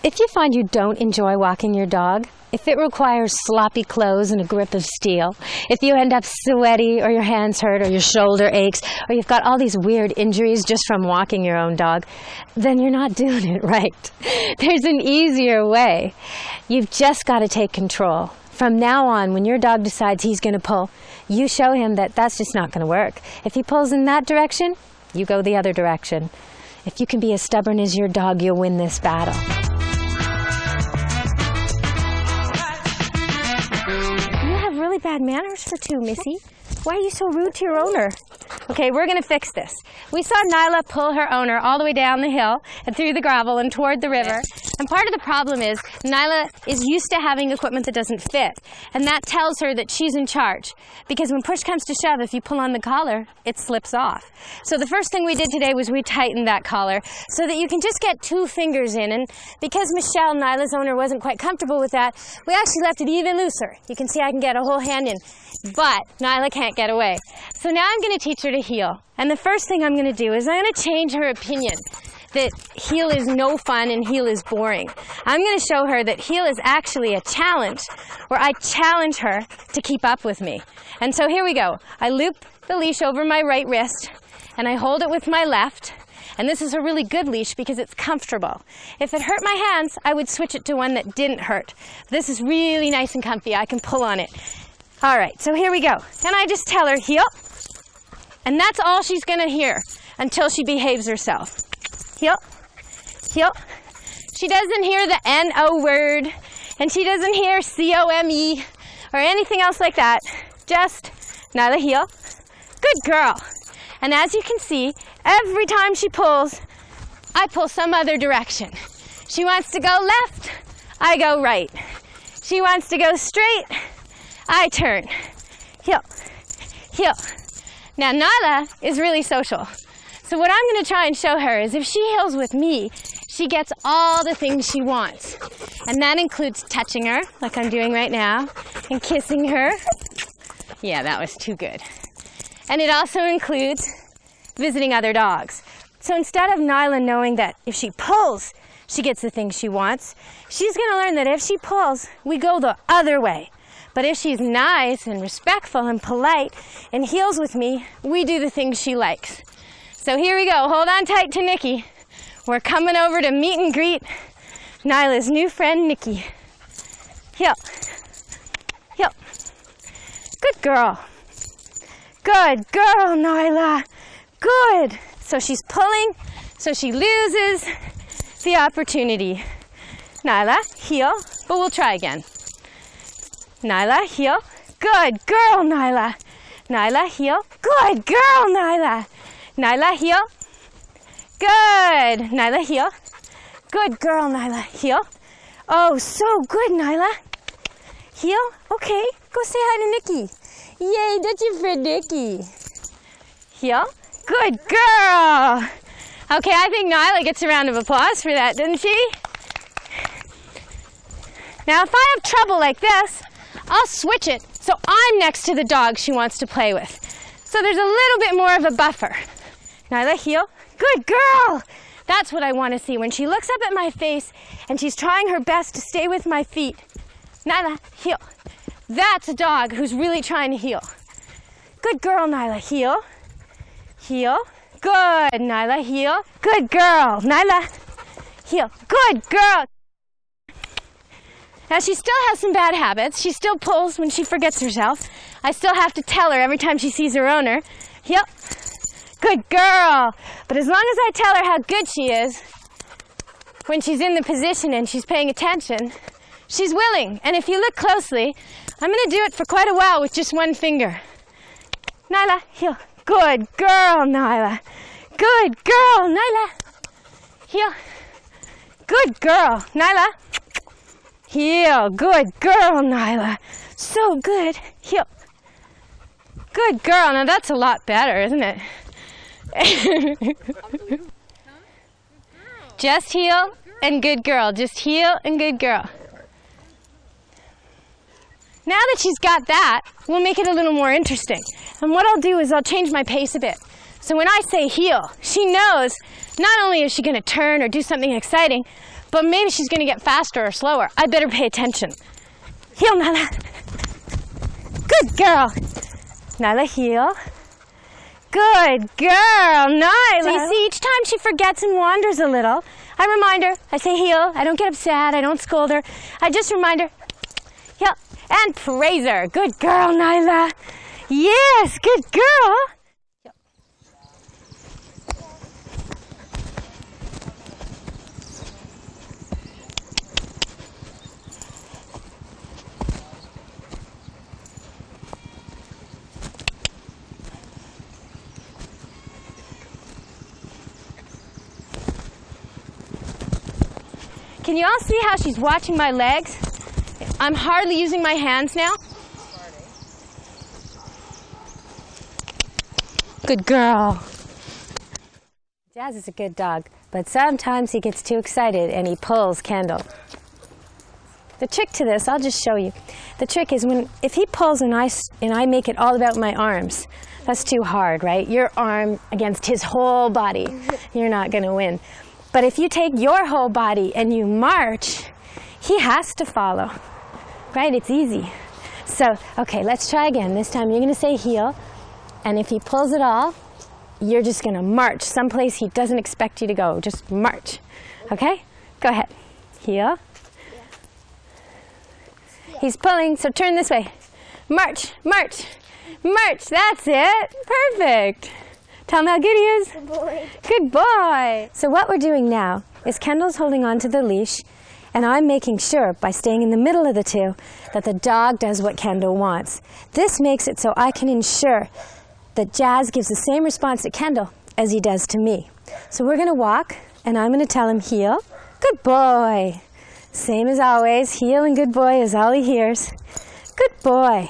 If you find you don't enjoy walking your dog, if it requires sloppy clothes and a grip of steel, if you end up sweaty or your hands hurt or your shoulder aches or you've got all these weird injuries just from walking your own dog, then you're not doing it right. There's an easier way. You've just got to take control. From now on, when your dog decides he's going to pull, you show him that that's just not going to work. If he pulls in that direction, you go the other direction. If you can be as stubborn as your dog, you'll win this battle. Really bad manners for two, Missy. Why are you so rude to your owner? Okay, we're going to fix this. We saw Nyla pull her owner all the way down the hill and through the gravel and toward the river. And part of the problem is Nyla is used to having equipment that doesn't fit. And that tells her that she's in charge. Because when push comes to shove, if you pull on the collar, it slips off. So the first thing we did today was we tightened that collar so that you can just get 2 fingers in. And because Michelle, Nyla's owner, wasn't quite comfortable with that, we actually left it even looser. You can see I can get a whole hand in. But Nyla can't get away. So now I'm going to teach her to heel. And the first thing I'm going to do is I'm going to change her opinion that heel is no fun and heel is boring. I'm going to show her that heel is actually a challenge, where I challenge her to keep up with me. And so here we go. I loop the leash over my right wrist and I hold it with my left. And this is a really good leash because it's comfortable. If it hurt my hands, I would switch it to one that didn't hurt. This is really nice and comfy. I can pull on it. All right, so here we go. And I just tell her heel. And that's all she's going to hear until she behaves herself. Heel, heel. She doesn't hear the N-O word, and she doesn't hear C-O-M-E or anything else like that. Just Nyla, heel. Good girl. And as you can see, every time she pulls, I pull some other direction. She wants to go left, I go right. She wants to go straight, I turn. Heel, heel. Now Nyla is really social. So what I'm going to try and show her is if she heels with me, she gets all the things she wants. And that includes touching her, like I'm doing right now, and kissing her. Yeah, that was too good. And it also includes visiting other dogs. So instead of Nyla knowing that if she pulls, she gets the things she wants, she's going to learn that if she pulls, we go the other way. But if she's nice and respectful and polite and heels with me, we do the things she likes. So here we go. Hold on tight to Nikki. We're coming over to meet and greet Nyla's new friend, Nikki. Heel. Heel. Good girl. Good girl, Nyla. Good. So she's pulling, so she loses the opportunity. Nyla, heel, but we'll try again. Nyla, heel. Good girl, Nyla. Nyla, heel. Good girl, Nyla. Nyla, heel. Good. Nyla, heel. Good girl, Nyla. Heel. Oh, so good, Nyla. Heel. Okay, go say hi to Nikki. Yay, that's your friend Nikki. Heel. Good girl. Okay, I think Nyla gets a round of applause for that, didn't she? Now, if I have trouble like this, I'll switch it so I'm next to the dog she wants to play with. So there's a little bit more of a buffer. Nyla, heel. Good girl. That's what I want to see. When she looks up at my face and she's trying her best to stay with my feet. Nyla, heel. That's a dog who's really trying to heel. Good girl, Nyla, heel. Heel. Good, Nyla, heel. Good girl, Nyla, heel. Good girl. Now she still has some bad habits. She still pulls when she forgets herself. I still have to tell her every time she sees her owner. Heel. Good girl. But as long as I tell her how good she is, when she's in the position and she's paying attention, she's willing. And if you look closely, I'm going to do it for quite a while with just one finger. Nyla, heel. Good girl, Nyla. Good girl, Nyla. Heel. Good girl, Nyla. Heel. Good girl, Nyla. So good. Heel. Good girl. Now that's a lot better, isn't it? Just heel and good girl. Just heel and good girl. Now that she's got that, we'll make it a little more interesting. And what I'll do is I'll change my pace a bit. So when I say heel, she knows not only is she going to turn or do something exciting, but maybe she's going to get faster or slower. I better pay attention. Heel, Nyla. Good girl. Nyla, heel. Good girl, Nyla. So you see, each time she forgets and wanders a little, I remind her. I say heel. I don't get upset. I don't scold her. I just remind her, heel, and praise her. Good girl, Nyla. Yes, good girl. Can you all see how she's watching my legs? I'm hardly using my hands now. Good girl. Jazz is a good dog, but sometimes he gets too excited and he pulls Kendall. The trick to this, I'll just show you. The trick is if he pulls and I make it all about my arms, that's too hard, right? Your arm against his whole body, you're not going to win. But if you take your whole body and you march, he has to follow, right? It's easy. So, okay, let's try again. This time you're going to say heel, and if he pulls it all, you're just going to march someplace he doesn't expect you to go. Just march, okay? Go ahead. Heel. He's pulling, so turn this way. March, march, march. That's it. Perfect. Tell him how good he is. Good boy. Good boy. So what we're doing now is Kendall's holding on to the leash, and I'm making sure, by staying in the middle of the two, that the dog does what Kendall wants. This makes it so I can ensure that Jazz gives the same response to Kendall as he does to me. So we're going to walk, and I'm going to tell him heel. Good boy. Same as always. Heel and good boy is all he hears. Good boy.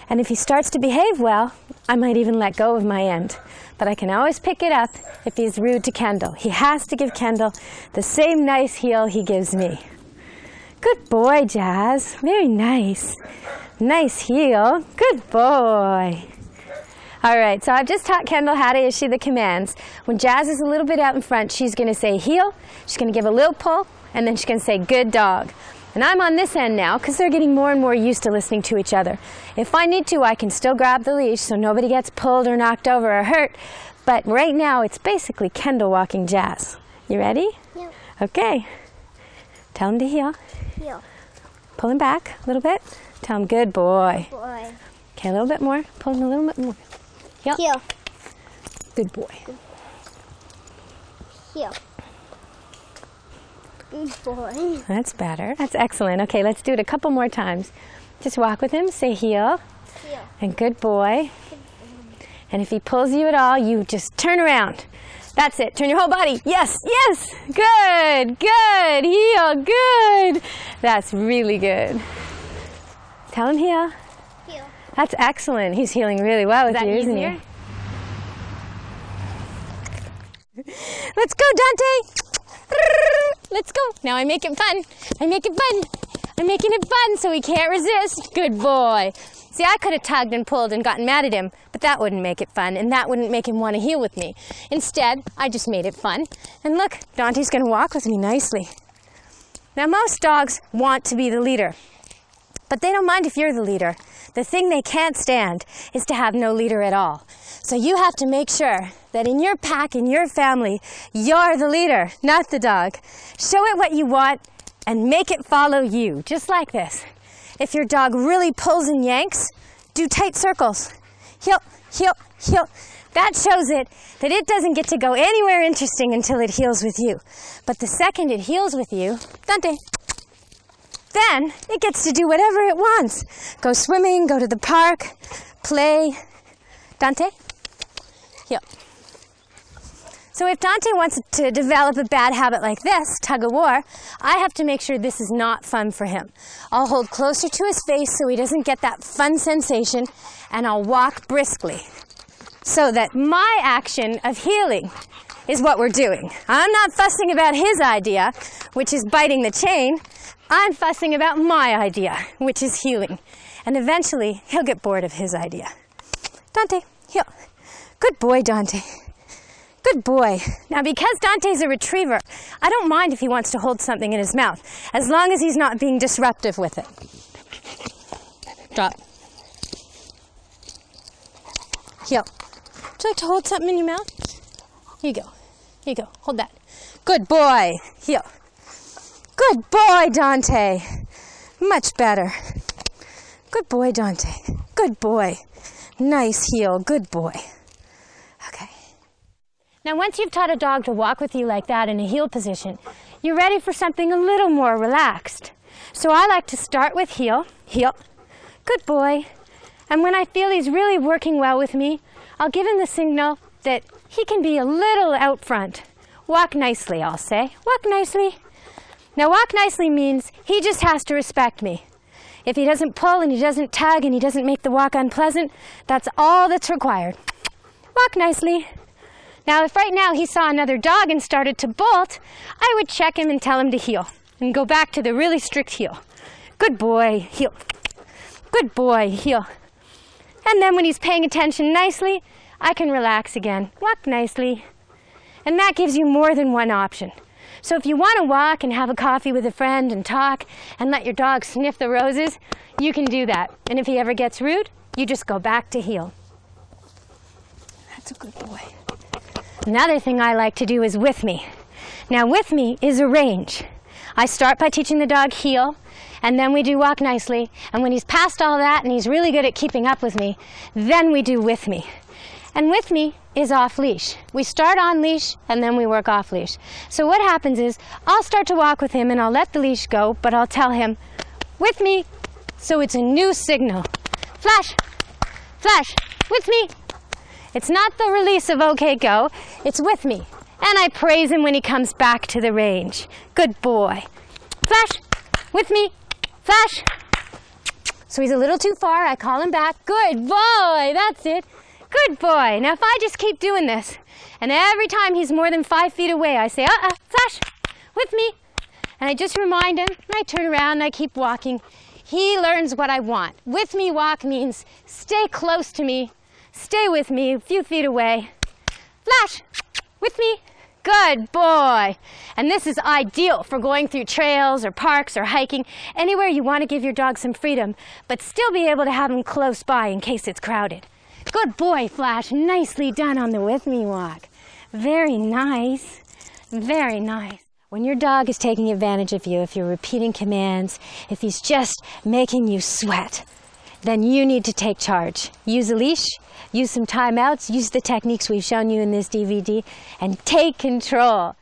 And if he starts to behave well, I might even let go of my end. But I can always pick it up if he's rude to Kendall. He has to give Kendall the same nice heel he gives me. Good boy, Jazz. Very nice. Nice heel. Good boy. All right, so I've just taught Kendall how to issue the commands. When Jazz is a little bit out in front, she's going to say heel, she's going to give a little pull, and then she's going to say good dog. And I'm on this end now because they're getting more and more used to listening to each other. If I need to, I can still grab the leash so nobody gets pulled or knocked over or hurt. But right now, it's basically Kendall walking Jazz. You ready? Yeah. Okay. Tell him to heel. Heel. Pull him back a little bit. Tell him good boy. Boy. Okay, a little bit more. Pull him a little bit more. Heel. Heel. Good boy. Heel. Good boy. That's better. That's excellent. Okay, let's do it a couple more times. Just walk with him, say heel, Heel. and good boy. And if he pulls you at all, you just turn around. That's it. Turn your whole body. Yes, yes. Good, good. Heel, good. That's really good. Tell him heel. Heel. That's excellent. He's healing really well with you, isn't he? Let's go, Dante. Let's go. Now I make it fun. I make it fun. I'm making it fun so he can't resist. Good boy. See, I could have tugged and pulled and gotten mad at him, but that wouldn't make it fun, and that wouldn't make him want to heel with me. Instead, I just made it fun. And look, Dante's going to walk with me nicely. Now, most dogs want to be the leader, but they don't mind if you're the leader. The thing they can't stand is to have no leader at all. So you have to make sure that in your pack, in your family, you're the leader, not the dog. Show it what you want and make it follow you, just like this. If your dog really pulls and yanks, do tight circles. Heel, heel, heel. That shows it that it doesn't get to go anywhere interesting until it heels with you. But the second it heels with you, Dante, then it gets to do whatever it wants. Go swimming, go to the park, play. Dante, heel. So if Dante wants to develop a bad habit like this, tug of war, I have to make sure this is not fun for him. I'll hold closer to his face so he doesn't get that fun sensation, and I'll walk briskly so that my action of healing is what we're doing. I'm not fussing about his idea, which is biting the chain. I'm fussing about my idea, which is healing. And eventually, he'll get bored of his idea. Dante, heel. Good boy, Dante. Good boy. Now, because Dante's a retriever, I don't mind if he wants to hold something in his mouth, as long as he's not being disruptive with it. Drop. Heel. Would you like to hold something in your mouth? Here you go. Here you go. Hold that. Good boy. Heel. Good boy, Dante. Much better. Good boy, Dante. Good boy. Nice heel. Good boy. Okay. Now, once you've taught a dog to walk with you like that in a heel position, you're ready for something a little more relaxed. So I like to start with heel. Heel. Good boy. And when I feel he's really working well with me, I'll give him the signal that he can be a little out front. Walk nicely, I'll say. Walk nicely. Now, walk nicely means he just has to respect me. If he doesn't pull and he doesn't tug and he doesn't make the walk unpleasant, that's all that's required. Walk nicely. Now, if right now he saw another dog and started to bolt, I would check him and tell him to heel and go back to the really strict heel. Good boy, heel. Good boy, heel. And then when he's paying attention nicely, I can relax again. Walk nicely. And that gives you more than one option. So if you want to walk and have a coffee with a friend and talk and let your dog sniff the roses, you can do that. And if he ever gets rude, you just go back to heel. That's a good boy. Another thing I like to do is with me. Now, with me is a range. I start by teaching the dog heel, and then we do walk nicely. And when he's past all that and he's really good at keeping up with me, then we do with me. And with me is off leash. We start on leash and then we work off leash. So what happens is I'll start to walk with him and I'll let the leash go, but I'll tell him, with me. So it's a new signal. Flash, flash, with me. It's not the release of okay, go. It's with me. And I praise him when he comes back to the range. Good boy. Flash, with me, flash. So he's a little too far, I call him back. Good boy, that's it. Good boy. Now if I just keep doing this, and every time he's more than 5 feet away, I say, flash, with me. And I just remind him, and I turn around and I keep walking. He learns what I want. With me walk means stay close to me, stay with me, a few feet away. Flash, with me. Good boy. And this is ideal for going through trails or parks or hiking, anywhere you want to give your dog some freedom, but still be able to have him close by in case it's crowded. Good boy, Flash. Nicely done on the with me walk. Very nice. Very nice. When your dog is taking advantage of you, if you're repeating commands, if he's just making you sweat, then you need to take charge. Use a leash, use some timeouts, use the techniques we've shown you in this DVD, and take control.